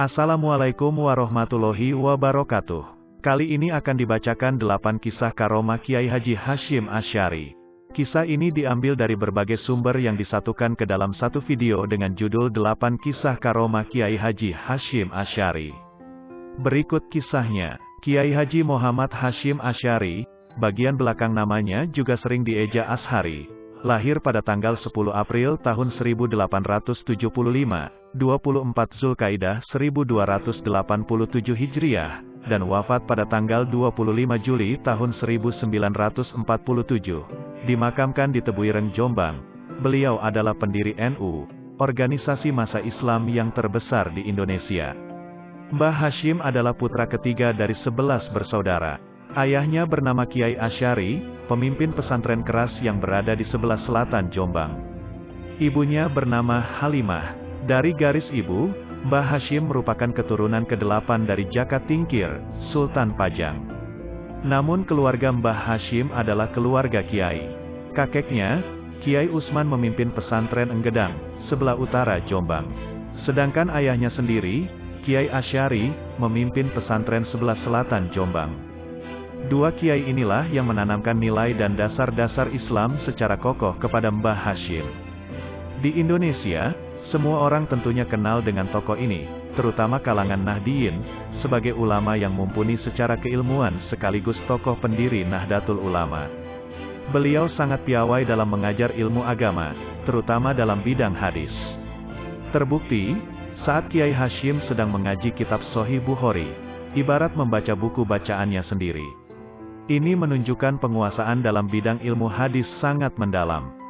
Assalamualaikum warahmatullahi wabarakatuh. Kali ini akan dibacakan 8 kisah karomah Kiai Haji Hasyim Asy'ari. Kisah ini diambil dari berbagai sumber yang disatukan ke dalam satu video dengan judul 8 kisah karomah Kiai Haji Hasyim Asy'ari. Berikut kisahnya. Kiai Haji Muhammad Hasyim Asy'ari, bagian belakang namanya juga sering dieja Ash'ari, lahir pada tanggal 10 April tahun 1875, 24 Zulkaidah 1287 Hijriah, dan wafat pada tanggal 25 Juli tahun 1947. Dimakamkan di Tebuireng, Jombang. Beliau adalah pendiri NU, organisasi massa Islam yang terbesar di Indonesia. Mbah Hasyim adalah putra ketiga dari 11 bersaudara. Ayahnya bernama Kiai Asy'ari, pemimpin pesantren keras yang berada di sebelah selatan Jombang. Ibunya bernama Halimah. Dari garis ibu, Mbah Hasyim merupakan keturunan ke-8 dari Jaka Tingkir, Sultan Pajang. Namun keluarga Mbah Hasyim adalah keluarga Kiai. Kakeknya, Kiai Usman memimpin pesantren Enggedang, sebelah utara Jombang. Sedangkan ayahnya sendiri, Kiai Asy'ari, memimpin pesantren sebelah selatan Jombang. Dua kiai inilah yang menanamkan nilai dan dasar-dasar Islam secara kokoh kepada Mbah Hasyim. Di Indonesia, semua orang tentunya kenal dengan tokoh ini, terutama kalangan Nahdiyin, sebagai ulama yang mumpuni secara keilmuan sekaligus tokoh pendiri Nahdlatul Ulama. Beliau sangat piawai dalam mengajar ilmu agama, terutama dalam bidang hadis. Terbukti, saat Kiai Hasyim sedang mengaji kitab Sahih Bukhari, ibarat membaca buku bacaannya sendiri. Ini menunjukkan penguasaan dalam bidang ilmu hadis sangat mendalam.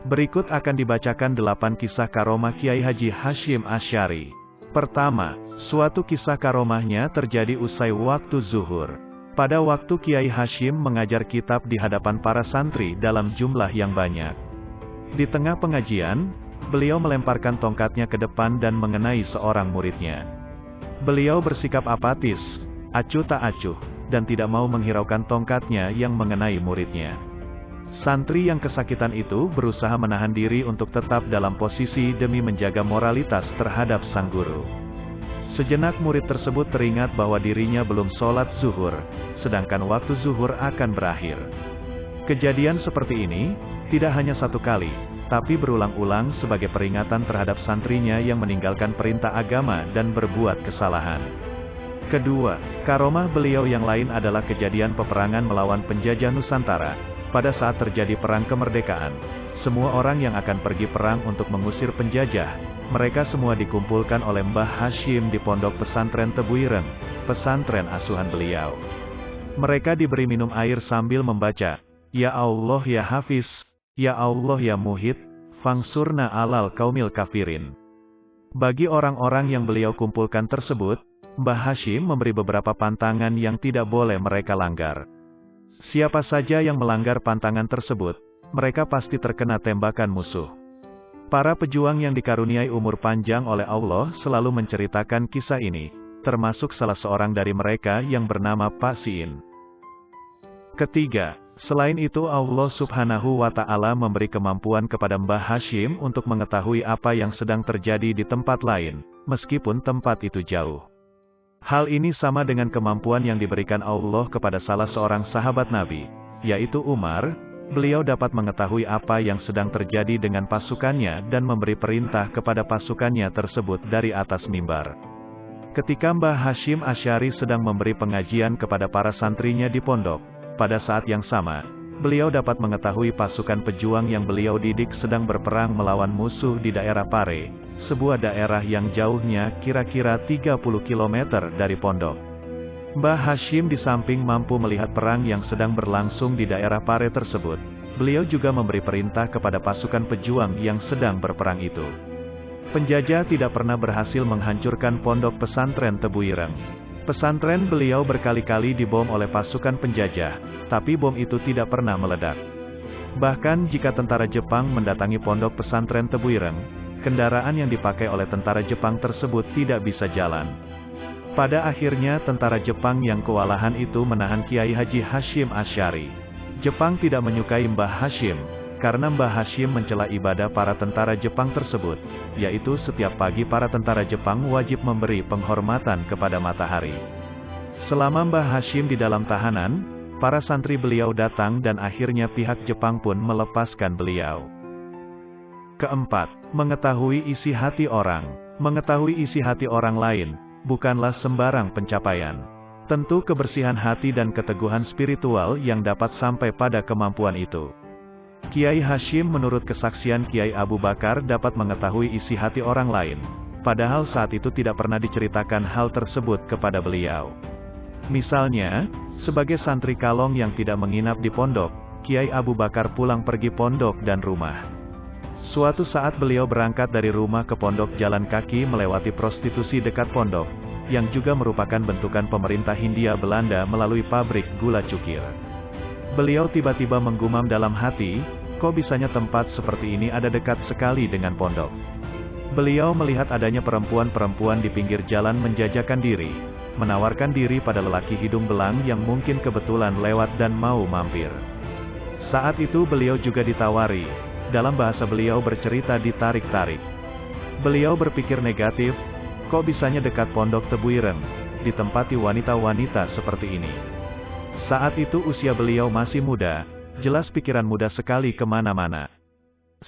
Berikut akan dibacakan 8 kisah karomah Kiai Haji Hasyim Asy'ari. Pertama, suatu kisah karomahnya terjadi usai waktu zuhur. Pada waktu Kiai Hasyim mengajar kitab di hadapan para santri dalam jumlah yang banyak. Di tengah pengajian, beliau melemparkan tongkatnya ke depan dan mengenai seorang muridnya. Beliau bersikap apatis, acuh tak acuh, dan tidak mau menghiraukan tongkatnya yang mengenai muridnya. Santri yang kesakitan itu berusaha menahan diri untuk tetap dalam posisi demi menjaga moralitas terhadap sang guru. Sejenak murid tersebut teringat bahwa dirinya belum sholat zuhur, sedangkan waktu zuhur akan berakhir. Kejadian seperti ini, tidak hanya satu kali, tapi berulang-ulang sebagai peringatan terhadap santrinya yang meninggalkan perintah agama dan berbuat kesalahan. Kedua, karomah beliau yang lain adalah kejadian peperangan melawan penjajah Nusantara. Pada saat terjadi perang kemerdekaan, semua orang yang akan pergi perang untuk mengusir penjajah, mereka semua dikumpulkan oleh Mbah Hasyim di pondok pesantren Tebuireng, pesantren asuhan beliau. Mereka diberi minum air sambil membaca, Ya Allah ya Hafiz, Ya Allah ya Muhid, Fangsurna alal kaumil kafirin. Bagi orang-orang yang beliau kumpulkan tersebut, Mbah Hasyim memberi beberapa pantangan yang tidak boleh mereka langgar. Siapa saja yang melanggar pantangan tersebut, mereka pasti terkena tembakan musuh. Para pejuang yang dikaruniai umur panjang oleh Allah selalu menceritakan kisah ini, termasuk salah seorang dari mereka yang bernama Pak Siin. Ketiga, selain itu Allah Subhanahu wa Ta'ala memberi kemampuan kepada Mbah Hasyim untuk mengetahui apa yang sedang terjadi di tempat lain, meskipun tempat itu jauh. Hal ini sama dengan kemampuan yang diberikan Allah kepada salah seorang sahabat Nabi, yaitu Umar. Beliau dapat mengetahui apa yang sedang terjadi dengan pasukannya dan memberi perintah kepada pasukannya tersebut dari atas mimbar. Ketika Mbah Hasyim Asy'ari sedang memberi pengajian kepada para santrinya di pondok, pada saat yang sama, beliau dapat mengetahui pasukan pejuang yang beliau didik sedang berperang melawan musuh di daerah Pare, sebuah daerah yang jauhnya kira-kira 30 km dari pondok. Mbah Hasyim di samping mampu melihat perang yang sedang berlangsung di daerah Pare tersebut, beliau juga memberi perintah kepada pasukan pejuang yang sedang berperang itu. Penjajah tidak pernah berhasil menghancurkan pondok pesantren Tebuireng. Pesantren beliau berkali-kali dibom oleh pasukan penjajah, tapi bom itu tidak pernah meledak. Bahkan jika tentara Jepang mendatangi pondok pesantren Tebuireng, kendaraan yang dipakai oleh tentara Jepang tersebut tidak bisa jalan. Pada akhirnya tentara Jepang yang kewalahan itu menahan Kiai Haji Hasyim Asy'ari. Jepang tidak menyukai Mbah Hasyim, karena Mbah Hasyim mencela ibadah para tentara Jepang tersebut, yaitu setiap pagi para tentara Jepang wajib memberi penghormatan kepada matahari. Selama Mbah Hasyim di dalam tahanan, para santri beliau datang dan akhirnya pihak Jepang pun melepaskan beliau. Keempat, mengetahui isi hati orang. Mengetahui isi hati orang lain bukanlah sembarang pencapaian. Tentu kebersihan hati dan keteguhan spiritual yang dapat sampai pada kemampuan itu. Kiai Hasyim menurut kesaksian Kiai Abu Bakar dapat mengetahui isi hati orang lain, padahal saat itu tidak pernah diceritakan hal tersebut kepada beliau. Misalnya, sebagai santri kalong yang tidak menginap di pondok, Kiai Abu Bakar pulang pergi pondok dan rumah. Suatu saat beliau berangkat dari rumah ke pondok jalan kaki melewati prostitusi dekat pondok, yang juga merupakan bentukan pemerintah Hindia Belanda melalui pabrik gula cukir. Beliau tiba-tiba menggumam dalam hati, kok bisanya tempat seperti ini ada dekat sekali dengan pondok. Beliau melihat adanya perempuan-perempuan di pinggir jalan menjajakan diri, menawarkan diri pada lelaki hidung belang yang mungkin kebetulan lewat dan mau mampir. Saat itu beliau juga ditawari, dalam bahasa beliau bercerita ditarik-tarik. Beliau berpikir negatif, kok bisanya dekat pondok Tebuireng, ditempati wanita-wanita seperti ini. Saat itu usia beliau masih muda, jelas pikiran muda sekali kemana-mana.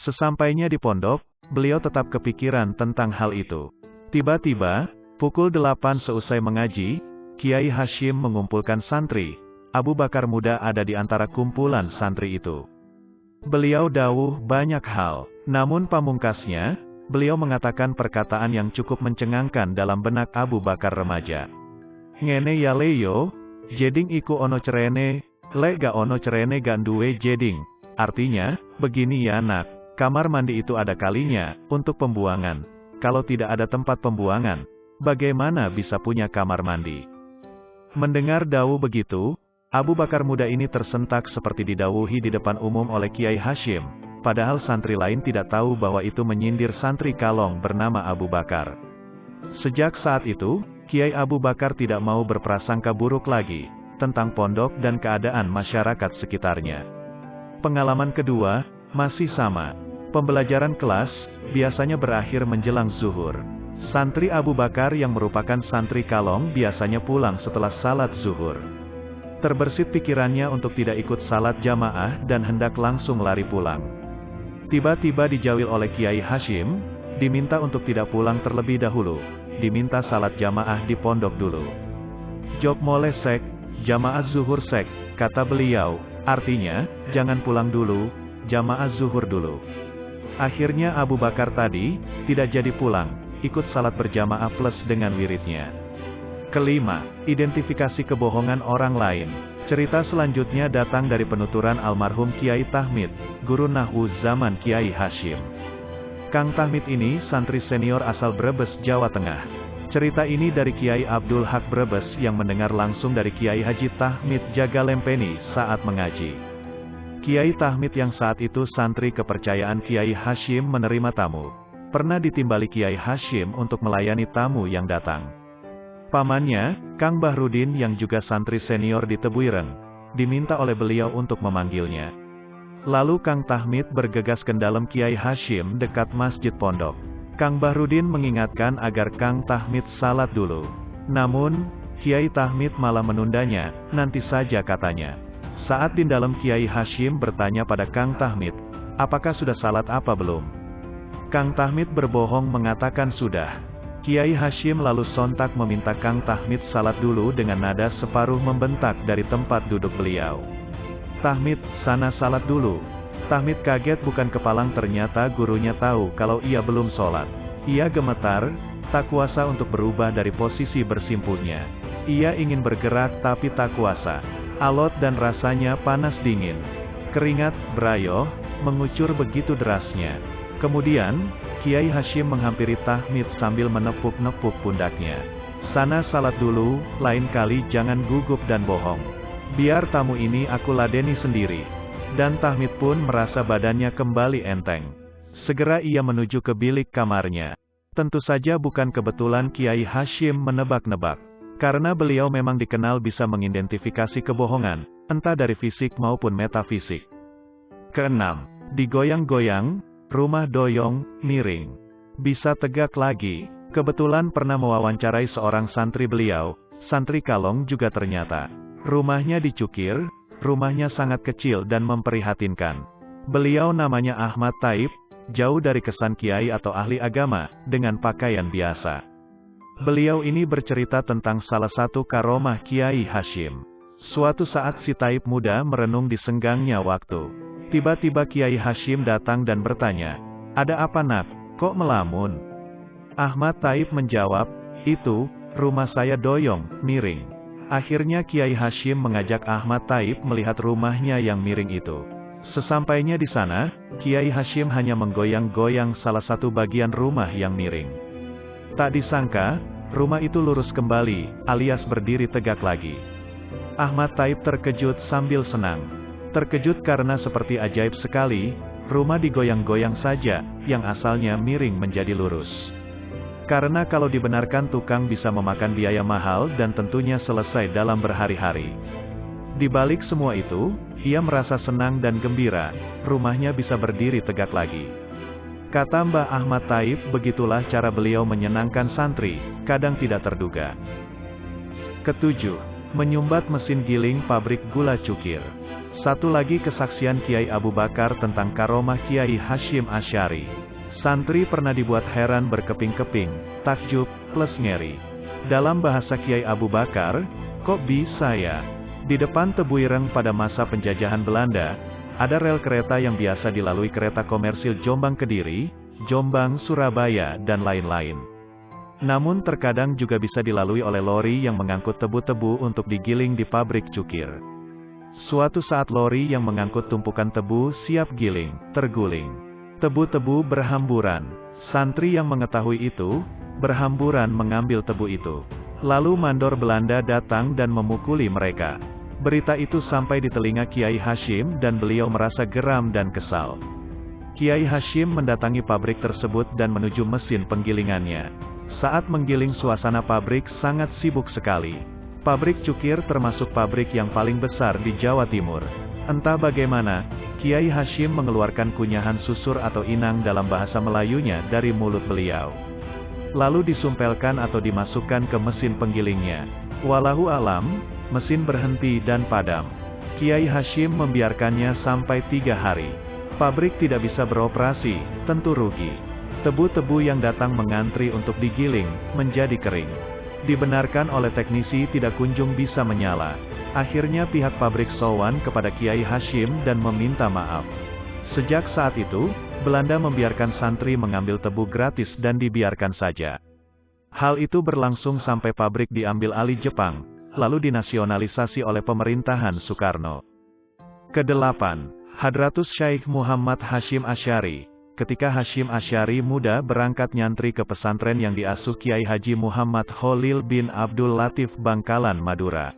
Sesampainya di pondok, beliau tetap kepikiran tentang hal itu. Tiba-tiba, pukul 8 seusai mengaji, Kiai Hasyim mengumpulkan santri. Abu Bakar muda ada di antara kumpulan santri itu. Beliau dawuh banyak hal, namun pamungkasnya, beliau mengatakan perkataan yang cukup mencengangkan dalam benak Abu Bakar remaja. Ngene ya leyo, jeding iku ono cerene, le ga ono cerene ganduwe jeding. Artinya, begini ya nak, kamar mandi itu ada kalinya, untuk pembuangan. Kalau tidak ada tempat pembuangan, bagaimana bisa punya kamar mandi? Mendengar dawuh begitu, Abu Bakar muda ini tersentak seperti didawuhi di depan umum oleh Kiai Hasyim, padahal santri lain tidak tahu bahwa itu menyindir santri kalong bernama Abu Bakar. Sejak saat itu, Kiai Abu Bakar tidak mau berprasangka buruk lagi tentang pondok dan keadaan masyarakat sekitarnya. Pengalaman kedua, masih sama. Pembelajaran kelas, biasanya berakhir menjelang zuhur. Santri Abu Bakar yang merupakan santri kalong biasanya pulang setelah salat zuhur. Terbersit pikirannya untuk tidak ikut salat jamaah dan hendak langsung lari pulang. Tiba-tiba dijawil oleh Kiai Hasyim, diminta untuk tidak pulang terlebih dahulu, diminta salat jamaah di pondok dulu. Job moleh sek, jamaah zuhur sek, kata beliau, artinya, jangan pulang dulu, jamaah zuhur dulu. Akhirnya Abu Bakar tadi, tidak jadi pulang, ikut salat berjamaah plus dengan wiridnya. Kelima, identifikasi kebohongan orang lain. Cerita selanjutnya datang dari penuturan almarhum Kiai Tahmid, guru Nahwu zaman Kiai Hasyim. Kang Tahmid ini santri senior asal Brebes, Jawa Tengah. Cerita ini dari Kiai Abdul Haq Brebes yang mendengar langsung dari Kiai Haji Tahmid Jagalempeni saat mengaji. Kiai Tahmid yang saat itu santri kepercayaan Kiai Hasyim menerima tamu. Pernah ditimbali Kiai Hasyim untuk melayani tamu yang datang. Pamannya, Kang Bahrudin yang juga santri senior di Tebuireng, diminta oleh beliau untuk memanggilnya. Lalu Kang Tahmid bergegas ke dalam Kiai Hasyim dekat masjid pondok. Kang Bahrudin mengingatkan agar Kang Tahmid salat dulu. Namun, Kiai Tahmid malah menundanya, nanti saja katanya. Saat di dalam Kiai Hasyim bertanya pada Kang Tahmid, apakah sudah salat apa belum? Kang Tahmid berbohong mengatakan sudah. Kiai Hasyim lalu sontak meminta Kang Tahmid salat dulu dengan nada separuh membentak dari tempat duduk beliau. Tahmid, sana salat dulu. Tahmid kaget bukan kepalang ternyata gurunya tahu kalau ia belum sholat. Ia gemetar, tak kuasa untuk berubah dari posisi bersimpuhnya. Ia ingin bergerak tapi tak kuasa. Alot dan rasanya panas dingin. Keringat, berayoh, mengucur begitu derasnya. Kemudian, Kiai Hasyim menghampiri Tahmid sambil menepuk-nepuk pundaknya. Sana salat dulu, lain kali jangan gugup dan bohong. Biar tamu ini aku ladeni sendiri. Dan Tahmid pun merasa badannya kembali enteng. Segera ia menuju ke bilik kamarnya. Tentu saja bukan kebetulan Kiai Hashim menebak-nebak. Karena beliau memang dikenal bisa mengidentifikasi kebohongan, entah dari fisik maupun metafisik. Keenam, digoyang-goyang, rumah doyong, miring. Bisa tegak lagi. Kebetulan pernah mewawancarai seorang santri beliau, santri Kalong juga ternyata. Rumahnya dicukir, rumahnya sangat kecil dan memprihatinkan. Beliau namanya Ahmad Taib, jauh dari kesan kiai atau ahli agama, dengan pakaian biasa. Beliau ini bercerita tentang salah satu karomah Kiai Hashim. Suatu saat si Taib muda merenung di senggangnya waktu. Tiba-tiba Kiai Hashim datang dan bertanya, "Ada apa nak, kok melamun?" Ahmad Taib menjawab, "Itu, rumah saya doyong, miring." Akhirnya Kiai Hashim mengajak Ahmad Taib melihat rumahnya yang miring itu. Sesampainya di sana, Kiai Hashim hanya menggoyang-goyang salah satu bagian rumah yang miring. Tak disangka, rumah itu lurus kembali, alias berdiri tegak lagi. Ahmad Taib terkejut sambil senang. Terkejut karena seperti ajaib sekali, rumah digoyang-goyang saja, yang asalnya miring menjadi lurus. Karena kalau dibenarkan tukang bisa memakan biaya mahal dan tentunya selesai dalam berhari-hari. Di balik semua itu, ia merasa senang dan gembira, rumahnya bisa berdiri tegak lagi. Kata Mbah Ahmad Taib, begitulah cara beliau menyenangkan santri, kadang tidak terduga. Ketujuh, menyumbat mesin giling pabrik gula cukir. Satu lagi kesaksian Kiai Abu Bakar tentang karomah Kiai Hashim Asy'ari. Santri pernah dibuat heran berkeping-keping, takjub, plus ngeri. Dalam bahasa Kiai Abu Bakar, kok bisa ya? Di depan Tebuireng pada masa penjajahan Belanda, ada rel kereta yang biasa dilalui kereta komersil Jombang-Kediri, Jombang-Surabaya, dan lain-lain. Namun terkadang juga bisa dilalui oleh lori yang mengangkut tebu-tebu untuk digiling di pabrik cukir. Suatu saat lori yang mengangkut tumpukan tebu siap giling, terguling. Tebu-tebu berhamburan. Santri yang mengetahui itu, berhamburan mengambil tebu itu. Lalu mandor Belanda datang dan memukuli mereka. Berita itu sampai di telinga Kiai Hashim dan beliau merasa geram dan kesal. Kiai Hashim mendatangi pabrik tersebut dan menuju mesin penggilingannya. Saat menggiling suasana pabrik sangat sibuk sekali. Pabrik cukir termasuk pabrik yang paling besar di Jawa Timur. Entah bagaimana, Kiai Hashim mengeluarkan kunyahan susur atau inang dalam bahasa Melayunya dari mulut beliau. Lalu disumpelkan atau dimasukkan ke mesin penggilingnya. Wallahu alam, mesin berhenti dan padam. Kiai Hashim membiarkannya sampai 3 hari. Pabrik tidak bisa beroperasi, tentu rugi. Tebu-tebu yang datang mengantri untuk digiling, menjadi kering. Dibenarkan oleh teknisi tidak kunjung bisa menyala. Akhirnya pihak pabrik sowan kepada Kiai Hashim dan meminta maaf. Sejak saat itu, Belanda membiarkan santri mengambil tebu gratis dan dibiarkan saja. Hal itu berlangsung sampai pabrik diambil alih Jepang, lalu dinasionalisasi oleh pemerintahan Soekarno. Kedelapan, Hadratus Syaikh Muhammad Hashim Asy'ari. Ketika Hashim Asy'ari muda berangkat nyantri ke pesantren yang diasuh Kiai Haji Muhammad Khalil bin Abdul Latif Bangkalan, Madura.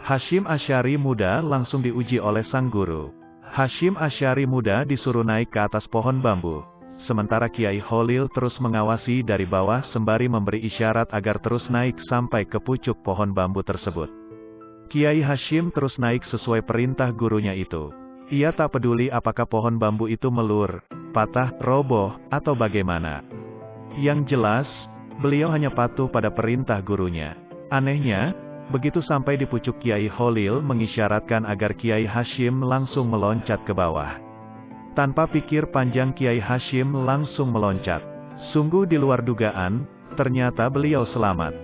Hashim Asy'ari muda langsung diuji oleh sang guru. Hashim Asy'ari muda disuruh naik ke atas pohon bambu. Sementara Kiai Khalil terus mengawasi dari bawah sembari memberi isyarat agar terus naik sampai ke pucuk pohon bambu tersebut. Kiai Hashim terus naik sesuai perintah gurunya itu. Ia tak peduli apakah pohon bambu itu melur, patah, roboh, atau bagaimana. Yang jelas, beliau hanya patuh pada perintah gurunya. Anehnya, begitu sampai di pucuk Kiai Khalil mengisyaratkan agar Kiai Hashim langsung meloncat ke bawah. Tanpa pikir panjang Kiai Hashim langsung meloncat. Sungguh di luar dugaan, ternyata beliau selamat.